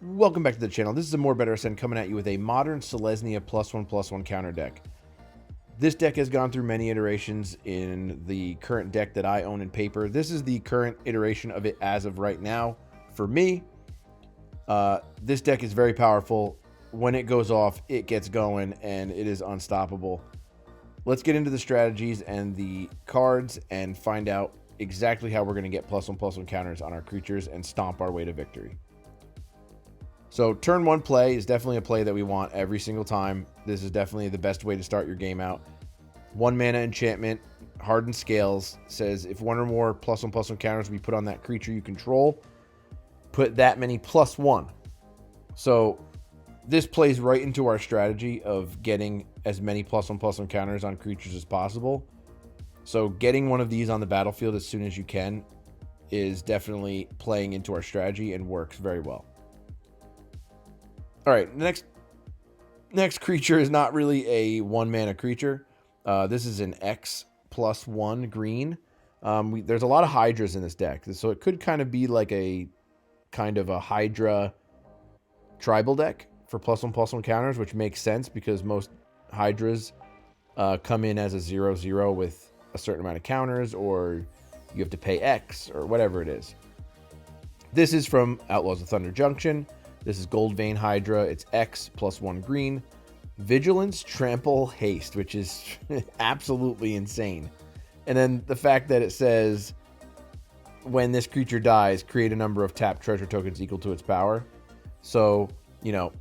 Welcome back to the channel. This is a More Better Ascend coming at you with a modern Selesnya +1/+1 counter deck. This deck has gone through many iterations in the current deck that I own in paper. This is the current iteration of it as of right now. For me, this deck is very powerful. When it goes off, it gets going and it is unstoppable. Let's get into the strategies and the cards and find out exactly how we're going to get +1/+1 counters on our creatures and stomp our way to victory. So turn one play is definitely a play that we want every single time. This is definitely the best way to start your game out. 1 mana enchantment, Hardened Scales, says if one or more +1/+1 counters we put on that creature you control, put that many +1. So this plays right into our strategy of getting as many +1/+1 counters on creatures as possible. So getting one of these on the battlefield as soon as you can is definitely playing into our strategy and works very well. All right, next creature is not really a 1 mana creature. This is an X+1 green. There's a lot of Hydras in this deck, so it could kind of be like a Hydra tribal deck for +1/+1 counters, which makes sense because most Hydras come in as a 0/0 with a certain amount of counters, or you have to pay X or whatever it is. This is from Outlaws of Thunder Junction. This is Goldvein Hydra. It's X+1 green. Vigilance, Trample, Haste, which is absolutely insane. And then the fact that it says, when this creature dies, create a number of tapped treasure tokens equal to its power. So, you know,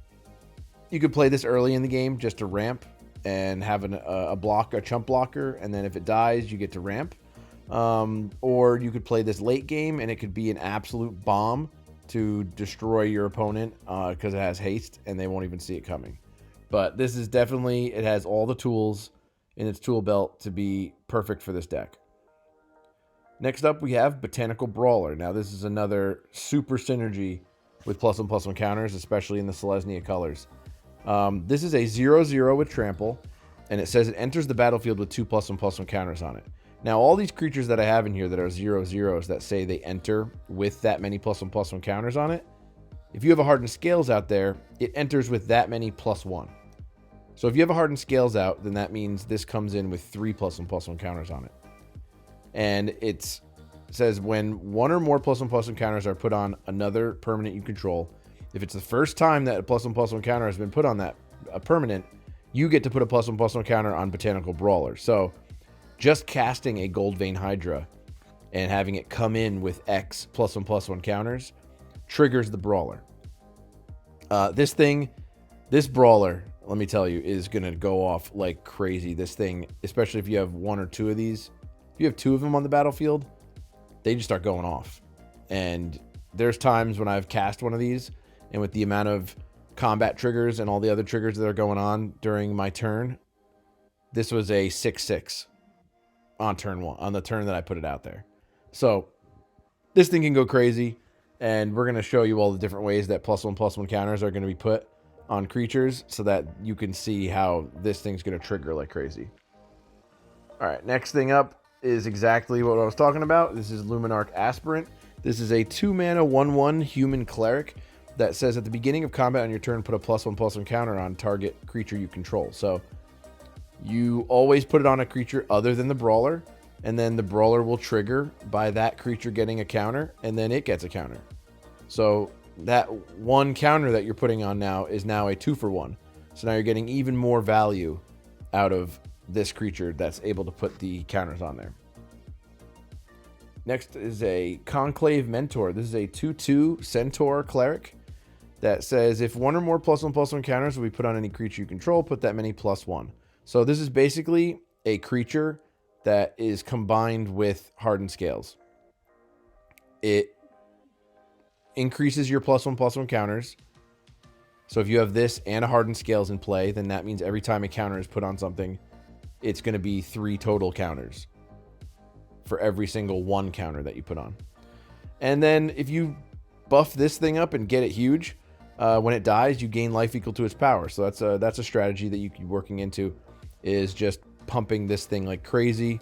you could play this early in the game just to ramp and have a chump blocker. And then if it dies, you get to ramp. Or you could play this late game and it could be an absolute bomb to destroy your opponent because it has haste and they won't even see it coming. But this is definitely, it has all the tools in its tool belt to be perfect for this deck. Next up, we have Botanical Brawler. Now, this is another super synergy with +1/+1 counters, especially in the Selesnya colors. This is a 0/0 with Trample, and it says it enters the battlefield with 2 +1/+1 counters on it. Now, all these creatures that I have in here that are 0/0s that say they enter with that many +1/+1 counters on it, if you have a Hardened Scales out there, it enters with that many +1. So if you have a Hardened Scales out, then that means this comes in with 3 +1/+1 counters on it. And it says when one or more +1/+1 counters are put on another permanent you control, if it's the first time that a +1/+1 counter has been put on that permanent, you get to put a +1/+1 counter on Botanical Brawler. So just casting a Goldvein Hydra and having it come in with X +1/+1 counters triggers the Brawler. This Brawler, let me tell you, is going to go off like crazy. This thing, especially if you have 1 or 2 of these, if you have 2 of them on the battlefield, they just start going off. And there's times when I've cast one of these, and with the amount of combat triggers and all the other triggers that are going on during my turn, this was a 6/6. On turn 1, on the turn that I put it out there. So this thing can go crazy, and we're going to show you all the different ways that +1/+1 counters are going to be put on creatures so that you can see how this thing's going to trigger like crazy. All right, next thing up is exactly what I was talking about. This is Luminarch Aspirant. This is a 2 mana 1/1 human cleric that says at the beginning of combat on your turn, put a +1/+1 counter on target creature you control. So you always put it on a creature other than the Brawler, and then the Brawler will trigger by that creature getting a counter, and then it gets a counter. So that one counter that you're putting on now is now a 2-for-1. So now you're getting even more value out of this creature that's able to put the counters on there. Next is a Conclave Mentor. This is a 2/2 Centaur Cleric that says if one or more +1/+1 counters will be put on any creature you control, put that many +1. So this is basically a creature that is combined with Hardened Scales. It increases your +1/+1 counters. So if you have this and a Hardened Scales in play, then that means every time a counter is put on something, it's going to be 3 total counters for every single 1 counter that you put on. And then if you buff this thing up and get it huge, when it dies, you gain life equal to its power. So that's a strategy that you keep working into, is just pumping this thing like crazy.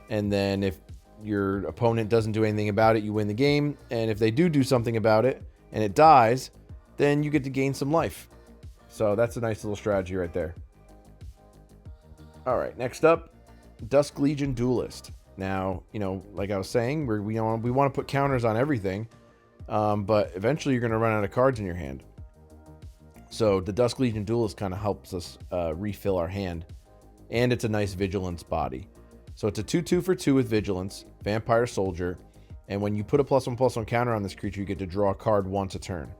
And then if your opponent doesn't do anything about it, you win the game. And if they do something about it and it dies, then you get to gain some life. So that's a nice little strategy right there. All right, next up, Dusk Legion Duelist. Now, like I was saying, we want to put counters on everything, but eventually you're going to run out of cards in your hand. So the Dusk Legion Duelist kind of helps us refill our hand, and it's a nice Vigilance body. So it's a 2/2 for 2 with Vigilance, Vampire Soldier, and when you put a +1/+1 counter on this creature, you get to draw a card once a turn.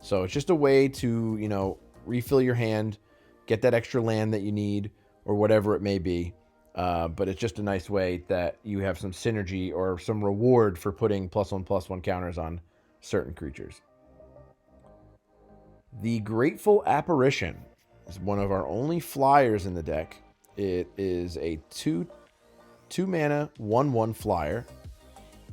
So it's just a way to, refill your hand, get that extra land that you need, or whatever it may be. But it's just a nice way that you have some synergy or some reward for putting +1/+1 counters on certain creatures. The Grateful Apparition is one of our only flyers in the deck. It is a 2-mana 1/1 flyer.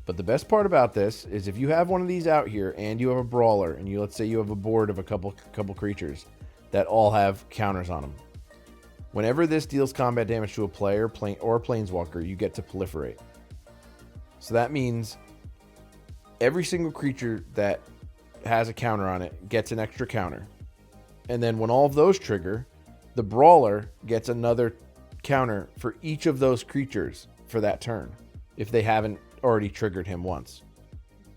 But the best part about this is if you have one of these out here and you have a brawler and let's say you have a board of a couple creatures that all have counters on them. Whenever this deals combat damage to a player or planeswalker, you get to proliferate. So that means every single creature that has a counter on it gets an extra counter. And then when all of those trigger, the brawler gets another counter for each of those creatures for that turn, if they haven't already triggered him once.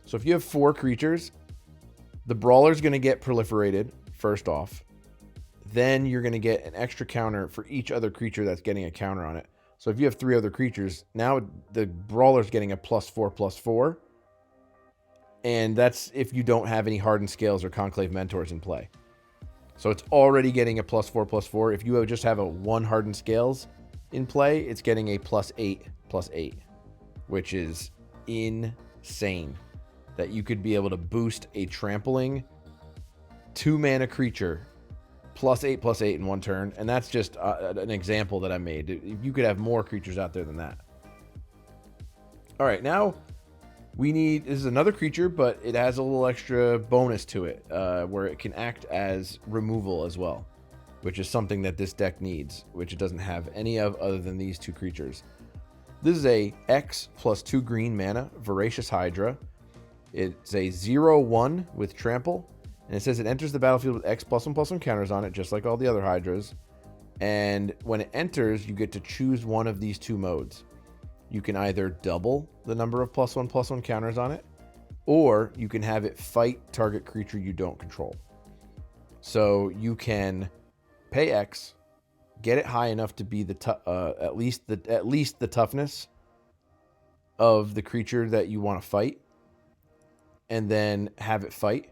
So if you have 4 creatures, the brawler's going to get proliferated first off. Then you're going to get an extra counter for each other creature that's getting a counter on it. So if you have 3 other creatures, now the brawler's getting a +4/+4. And that's if you don't have any Hardened Scales or Conclave Mentors in play. So it's already getting a +4/+4. If you just have a 1 Hardened Scales in play, it's getting a +8/+8, which is insane. That you could be able to boost a trampling 2-mana creature +8/+8 in one turn, and that's just an example that I made. You could have more creatures out there than that. All right, now this is another creature, but it has a little extra bonus to it, where it can act as removal as well, which is something that this deck needs, which it doesn't have any of other than these 2 creatures. This is a X +2 green mana, Voracious Hydra. It's a 0/1 with trample. And it says it enters the battlefield with X +1/+1 counters on it, just like all the other Hydras. And when it enters, you get to choose one of these 2 modes. You can either double the number of +1/+1 counters on it, or you can have it fight target creature you don't control. So you can pay X, get it high enough to be at least the toughness of the creature that you want to fight, and then have it fight.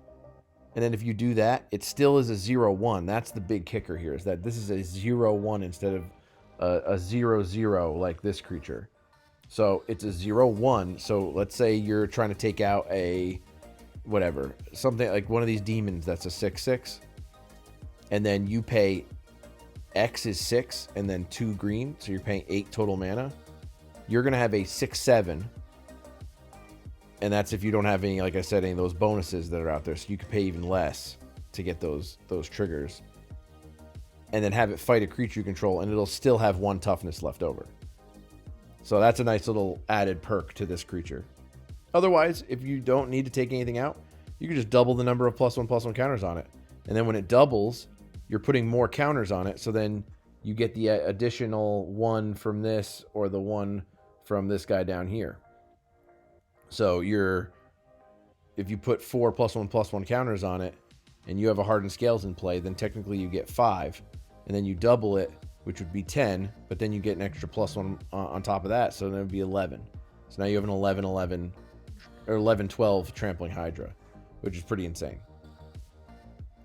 And then if you do that, it still is a 0/1. That's the big kicker here, is that this is a 0/1 instead of a 0/0 like this creature. So it's a 0/1. So let's say you're trying to take out something like one of these demons that's a 6/6. And then you pay X is 6 and then 2 green. So you're paying 8 total mana. You're going to have a 6/7. And that's if you don't have any, like I said, any of those bonuses that are out there. So you could pay even less to get those triggers. And then have it fight a creature you control, and it'll still have 1 toughness left over. So that's a nice little added perk to this creature. Otherwise, if you don't need to take anything out, you can just double the number of +1/+1 counters on it. And then when it doubles, you're putting more counters on it. So then you get the additional 1 from this or the 1 from this guy down here. So if you put 4 +1/+1 counters on it and you have a Hardened Scales in play, then technically you get 5. And then you double it, which would be 10, but then you get an extra +1 on top of that, so then it would be 11. So now you have an 11/11 or 11/12 Trampling Hydra, which is pretty insane.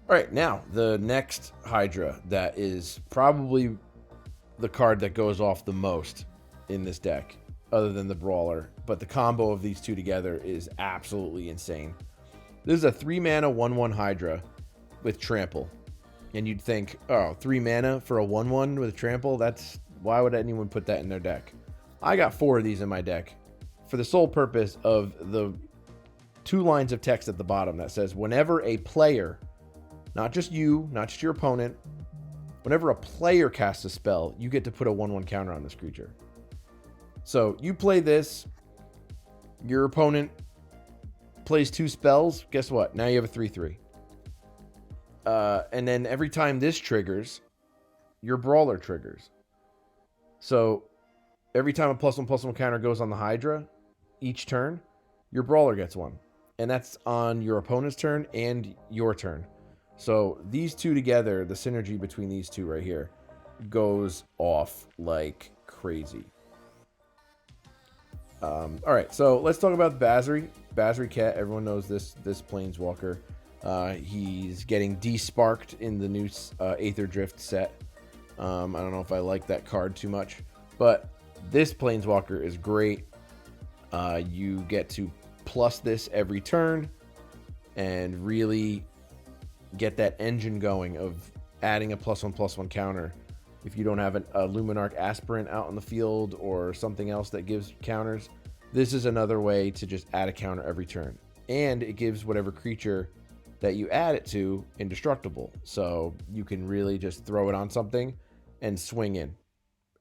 All right, now the next Hydra that is probably the card that goes off the most in this deck, other than the Brawler, but the combo of these 2 together is absolutely insane. This is a 3-mana 1/1 Hydra with trample. And you'd think, 3 mana for a 1/1 with a trample? Why would anyone put that in their deck? I got 4 of these in my deck for the sole purpose of the 2 lines of text at the bottom that says, whenever a player, not just you, not just your opponent, whenever a player casts a spell, you get to put a 1/1 counter on this creature. So you play this, your opponent plays 2 spells. Guess what? Now you have a 3/3. And then every time this triggers, your Brawler triggers. So every time a +1/+1 counter goes on the Hydra, each turn, your Brawler gets 1. And that's on your opponent's turn and your turn. So these two together, the synergy between these two right here, goes off like crazy. All right, so let's talk about Basri. Basri Cat, everyone knows this Planeswalker. He's getting desparked in the new Aether Drift set. I don't know if I like that card too much, but this Planeswalker is great. You get to plus this every turn and really get that engine going of adding a +1/+1 counter. If you don't have a Luminarch Aspirant out in the field or something else that gives counters, this is another way to just add a counter every turn. And it gives whatever creature that you add it to indestructible. So you can really just throw it on something and swing in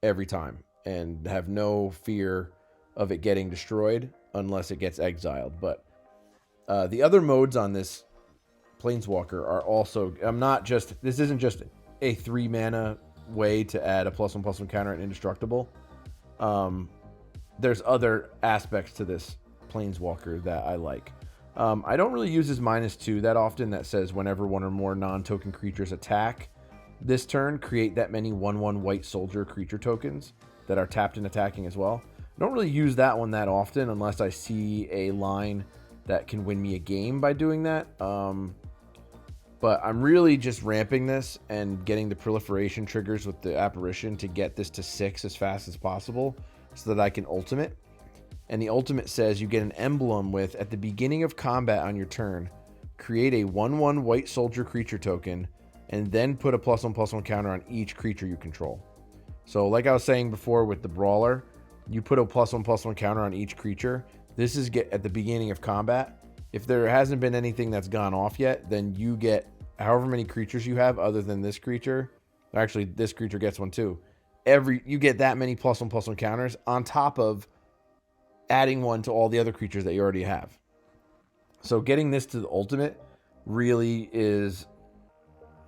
every time and have no fear of it getting destroyed unless it gets exiled. But the other modes on this Planeswalker are also, this isn't just a 3 mana way to add a +1/+1 counter and indestructible. There's other aspects to this Planeswalker that I like. I don't really use his -2 that often. That says whenever one or more non-token creatures attack this turn, create that many 1/1 white soldier creature tokens that are tapped and attacking as well. I don't really use that one that often unless I see a line that can win me a game by doing that. But I'm really just ramping this and getting the proliferation triggers with the apparition to get this to 6 as fast as possible so that I can ultimate. And the ultimate says you get an emblem with, at the beginning of combat on your turn, create a 1/1 white soldier creature token and then put a +1/+1 counter on each creature you control. So like I was saying before with the Brawler, you put a +1/+1 counter on each creature. This is at the beginning of combat. If there hasn't been anything that's gone off yet, then you get however many creatures you have other than this creature. Actually, this creature gets one too. You get that many +1/+1 counters on top of adding one to all the other creatures that you already have. So getting this to the ultimate really is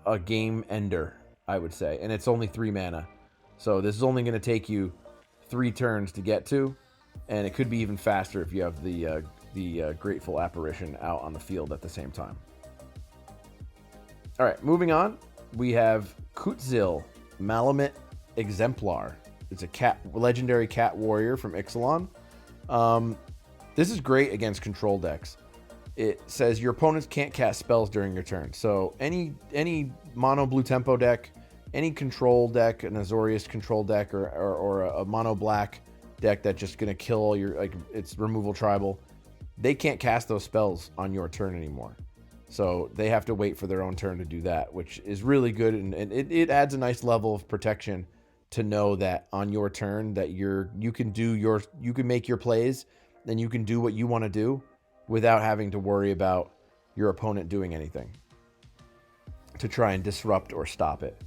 a game ender, I would say. And it's only 3 mana. So this is only going to take you 3 turns to get to. And it could be even faster if you have the Grateful Apparition out on the field at the same time. All right, moving on. We have Kutzil, Malamute Exemplar. It's a legendary cat warrior from Ixalan. This is great against control decks. It says your opponents can't cast spells during your turn. So any mono blue tempo deck, any control deck, an Azorius control deck, or a mono black deck that's just gonna kill all your, like, it's removal tribal, they can't cast those spells on your turn anymore. So they have to wait for their own turn to do that, which is really good, and it adds a nice level of protection to know that on your turn that you can make your plays, and you can do what you want to do without having to worry about your opponent doing anything to try and disrupt or stop it.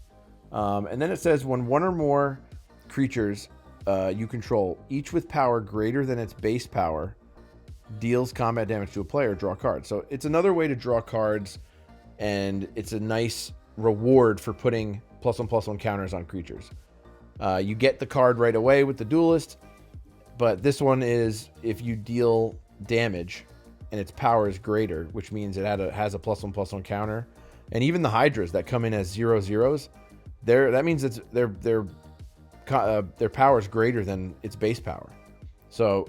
And then it says when one or more creatures you control, each with power greater than its base power, deals combat damage to a player, draw cards. So it's another way to draw cards, and it's a nice reward for putting +1/+1 counters on creatures. You get the card right away with the Duelist, but this one is if you deal damage and its power is greater, which means it has a +1/+1 counter. And even the Hydras that come in as 0/0s, that means their power is greater than its base power. So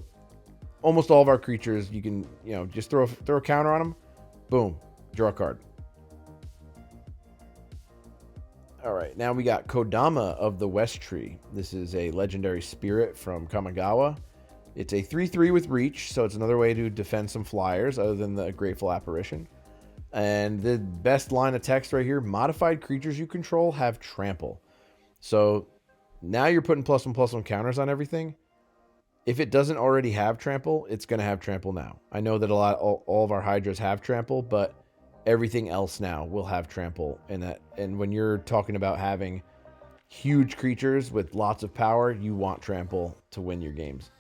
almost all of our creatures, you can just throw a counter on them, boom, draw a card. All right, now we got Kodama of the West Tree. This is a legendary spirit from Kamigawa. It's a 3/3 with reach, so it's another way to defend some flyers other than the Grateful Apparition. And the best line of text right here, modified creatures you control have trample. So now you're putting +1/+1 counters on everything. If it doesn't already have trample, it's going to have trample now. I know that all of our Hydras have trample, but everything else now will have trample. And when you're talking about having huge creatures with lots of power, you want trample to win your games.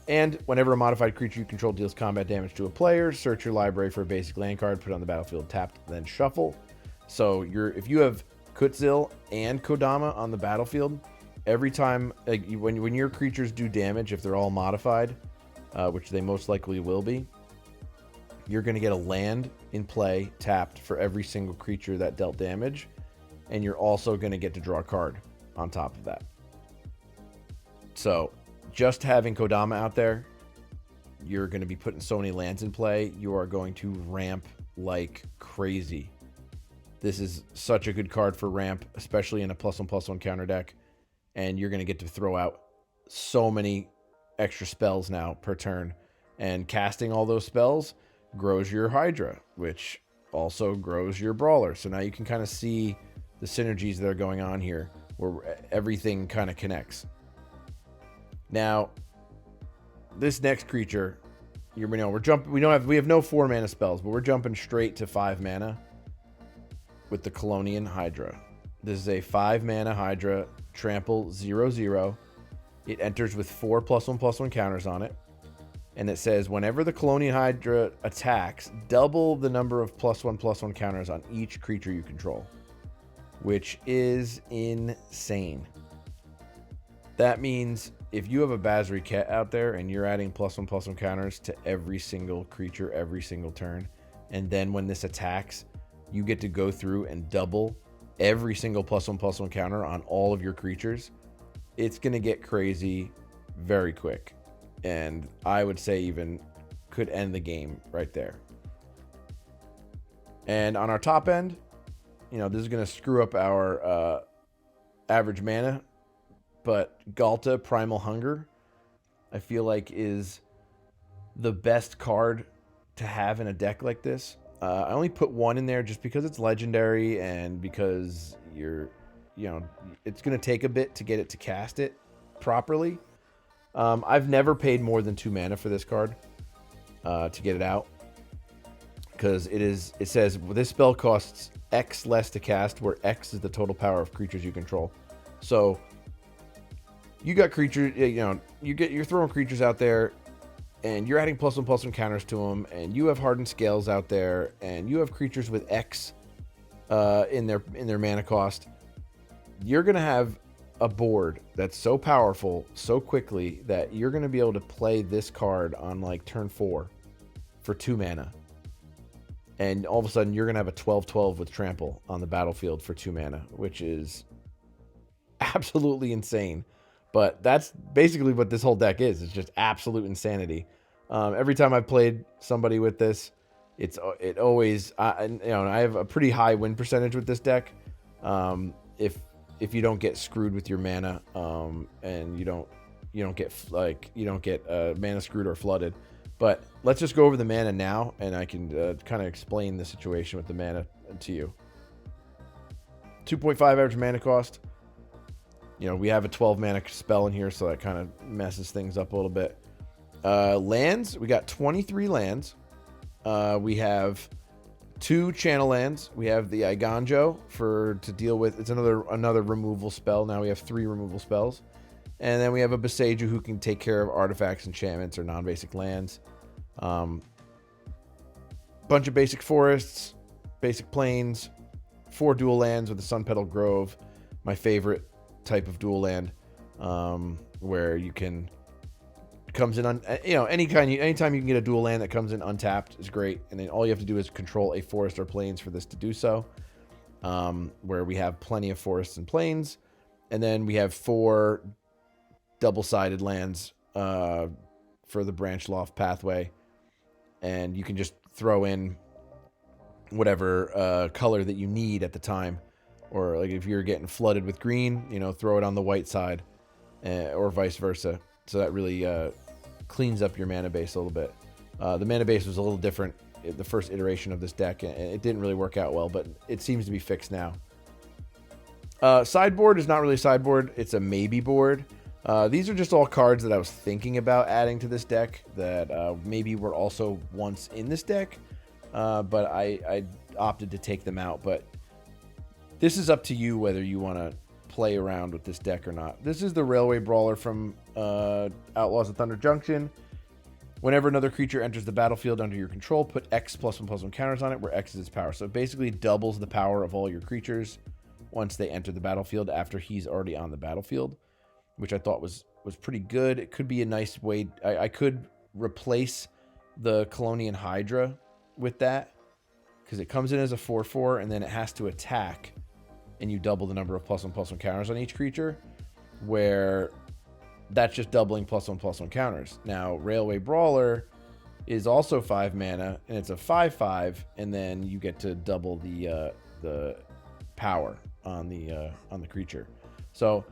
And whenever a modified creature you control deals combat damage to a player, search your library for a basic land card, put it on the battlefield, tapped, then shuffle. So if you have Kutzil and Kodama on the battlefield, every time when your creatures do damage, if they're all modified, which they most likely will be, you're going to get a land in play tapped for every single creature that dealt damage, and you're also going to get to draw a card on top of that. So just having Kodama out there, you're going to be putting so many lands in play. You are going to ramp like crazy. This is such a good card for ramp, especially in a +1/+1 counter deck. And you're going to get to throw out so many extra spells now per turn. And casting all those spells grows your Hydra, which also grows your Brawler. So now you can kind of see the synergies that are going on here, where everything kind of connects. Now, this next creature, we have no 4 mana spells, but we're jumping straight to 5 mana with the Colonian Hydra. This is a 5 mana Hydra, trample 0/0. It enters with 4 +1/+1 counters on it. And it says, whenever the Colonian Hydra attacks, double the number of +1/+1 counters on each creature you control, which is insane. That means if you have a Basri Ket out there and you're adding +1/+1 counters to every single creature every single turn, and then when this attacks, you get to go through and double every single +1/+1 counter on all of your creatures, it's going to get crazy very quick. And I would say even could end the game right there. And on our top end, this is going to screw up our average mana, but Galta Primal Hunger, I feel like, is the best card to have in a deck like this. I only put 1 in there just because it's legendary and because it's going to take a bit to get it to cast it properly. I've never paid more than 2 mana for this card to get it out, because it says this spell costs X less to cast, where X is the total power of creatures you control. So you got creatures, you're throwing creatures out there, and you're adding +1/+1 counters to them, and you have Hardened Scales out there, and you have creatures with X in their mana cost. You're gonna have a board that's so powerful so quickly that you're going to be able to play this card on like turn 4 for 2 mana. And all of a sudden you're going to have a 12/12 with trample on the battlefield for 2 mana, which is absolutely insane. But that's basically what this whole deck is. It's just absolute insanity. Every time I've played somebody with this, it always, I have a pretty high win percentage with this deck. If you don't get screwed with your mana, and you don't get mana screwed or flooded. But let's just go over the mana now, and I can kind of explain the situation with the mana to you. 2.5 average mana cost. We have a 12 mana spell in here, so that kind of messes things up a little bit. Lands, we got 23 lands. We have 2 channel lands. We have the Iganjo to deal with. It's another removal spell. Now we have 3 removal spells. And then we have a Boseiju who can take care of artifacts, enchantments, or non-basic lands. Bunch of basic forests, basic plains, 4 dual lands with the Sun Petal Grove. My favorite type of dual land, where you can comes in anytime you can get a dual land that comes in untapped is great, and then all you have to do is control a forest or plains for this to do so, where we have plenty of forests and plains. And then we have 4 double-sided lands for the Branch Loft pathway, and you can just throw in whatever color that you need at the time, or like if you're getting flooded with green, throw it on the white side, or vice versa. So that really cleans up your mana base a little bit. The mana base was a little different the first iteration of this deck, and it didn't really work out well, but it seems to be fixed now. Sideboard is not really a sideboard. It's a maybe board. These are just all cards that I was thinking about adding to this deck that maybe were also once in this deck, but I opted to take them out. But this is up to you whether you want to play around with this deck or not. This is the Railway Brawler from Outlaws of Thunder Junction. Whenever another creature enters the battlefield under your control, put X +1/+1 counters on it, where X is its power. So it basically doubles the power of all your creatures once they enter the battlefield after he's already on the battlefield, which I thought was pretty good. It could be a nice way. I could replace the Managorger Hydra with that, because it comes in as a 4/4, and then it has to attack, and you double the number of +1/+1 counters on each creature, where that's just doubling +1/+1 counters. Now, Railway Brawler is also 5 mana, and it's a 5/5, and then you get to double the power on the creature. So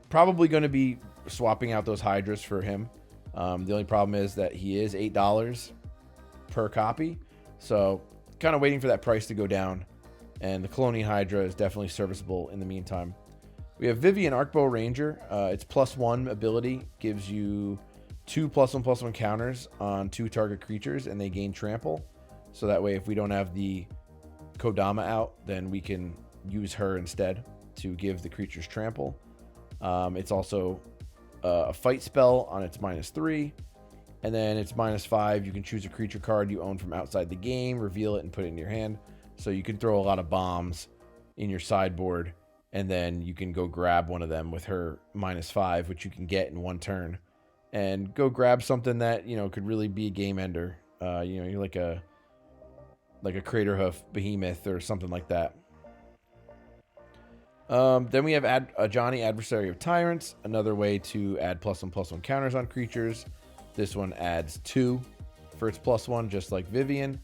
probably going to be swapping out those Hydras for him. The only problem is that he is $8 per copy, so kind of waiting for that price to go down. And the Managorger Hydra is definitely serviceable in the meantime. We have Vivian Arcbow Ranger. Its +1 ability gives you 2 +1/+1 counters on 2 target creatures, and they gain trample. So that way, if we don't have the Kodama out, then we can use her instead to give the creatures trample. It's also a fight spell on its -3. And then it's -5. You can choose a creature card you own from outside the game, reveal it, and put it in your hand. So you can throw a lot of bombs in your sideboard, and then you can go grab one of them with her -5, which you can get in one turn, and go grab something that, you know, could really be a game ender. You know, you're like a Craterhoof Behemoth or something like that. Then we have Johnny, Adversary of Tyrants, another way to add +1/+1 counters on creatures. This one adds 2 for its +1, just like Vivian.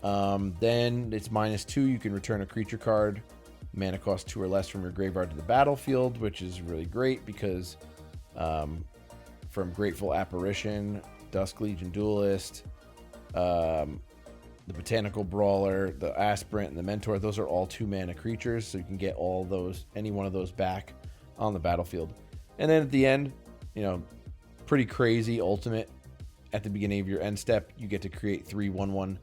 Then it's -2. You can return a creature card, mana cost 2 or less, from your graveyard to the battlefield, which is really great because from Grateful Apparition, Dusk Legion Duelist, the Botanical Brawler, the Aspirant, and the Mentor, those are all 2 mana creatures, so you can get all those, any one of those back on the battlefield. And then at the end, you know, pretty crazy ultimate. At the beginning of your end step, you get to create 3 1/1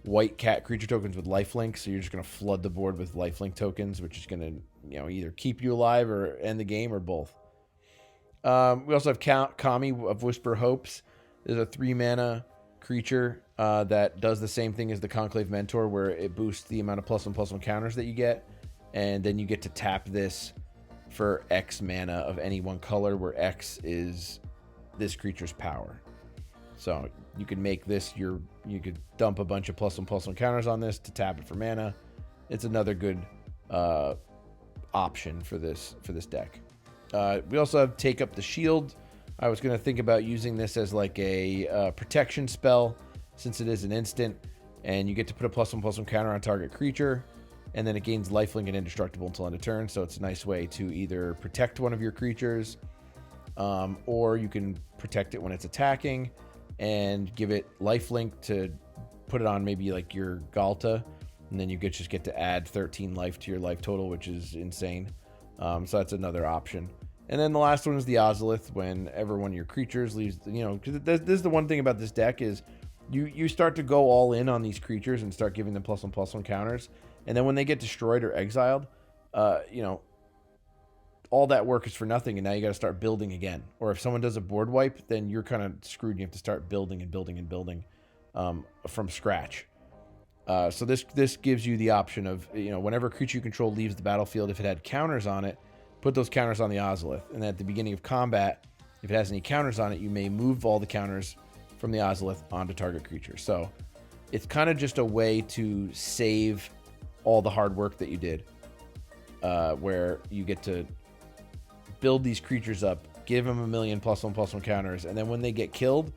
white cat creature tokens with lifelink. So you're just going to flood the board with lifelink tokens, which is going to, you know, either keep you alive or end the game, or both. We also have Kami of Whisper Hopes. There's a 3 mana creature that does the same thing as the Conclave Mentor, where it boosts the amount of +1/+1 counters that you get, and then you get to tap this for X mana of any one color, where X is this creature's power. So you could make this you could dump a bunch of +1/+1 counters on this to tap it for mana. It's another good option for this deck. We also have Take Up the Shield. I was going to think about using this as like a protection spell, since it is an instant, and you get to put a +1/+1 counter on target creature, and then it gains lifelink and indestructible until end of turn. So it's a nice way to either protect one of your creatures, or you can protect it when it's attacking and give it lifelink to put it on maybe like your Galta, and then you just get to add 13 life to your life total, which is insane. So that's another option. And then the last one is the Ozolith. Whenever one of your creatures leaves, you know, because this is the one thing about this deck is you start to go all in on these creatures and start giving them +1/+1 counters, and then when they get destroyed or exiled, you know, all that work is for nothing, and now you got to start building again. Or if someone does a board wipe, then you're kind of screwed. You have to start building and building and building from scratch. So this gives you the option of, you know, whenever a creature you control leaves the battlefield, if it had counters on it, put those counters on the Ozolith. And at the beginning of combat, if it has any counters on it, you may move all the counters from the Ozolith onto target creature. So it's kind of just a way to save all the hard work that you did, where you get to build these creatures up, give them a million +1/+1 counters, and then when they get killed,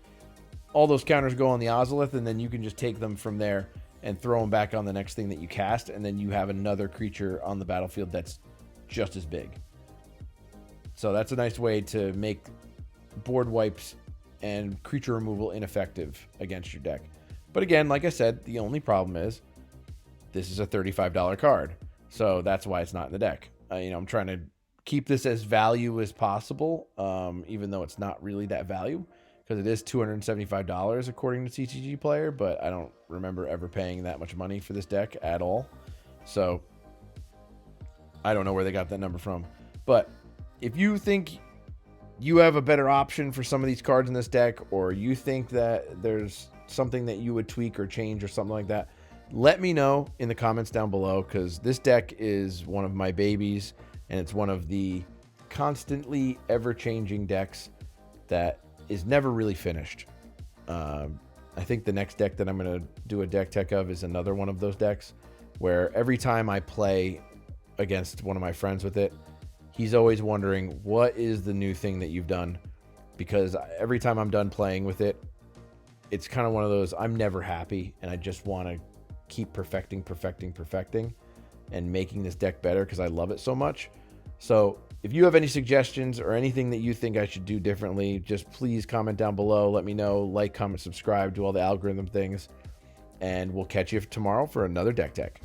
all those counters go on the Ozolith, and then you can just take them from there and throw them back on the next thing that you cast, and then you have another creature on the battlefield that's just as big. So that's a nice way to make board wipes and creature removal ineffective against your deck. But again, like I said, the only problem is this is a $35 card, so that's why it's not in the deck. You know, I'm trying to keep this as value as possible, even though it's not really that value, because it is $275 according to TCG Player, but I don't remember ever paying that much money for this deck at all. So I don't know where they got that number from. But if you think you have a better option for some of these cards in this deck, or you think that there's something that you would tweak or change or something like that, let me know in the comments down below, because this deck is one of my babies, and it's one of the constantly ever-changing decks that is never really finished. I think the next deck that I'm going to do a deck tech of is another one of those decks, where every time I play against one of my friends with it, he's always wondering, what is the new thing that you've done? Because every time I'm done playing with it, it's kind of one of those, I'm never happy, and I just want to keep perfecting, and making this deck better because I love it so much. So if you have any suggestions or anything that you think I should do differently, just please comment down below. Let me know. Like, comment, subscribe, do all the algorithm things. And we'll catch you tomorrow for another deck tech.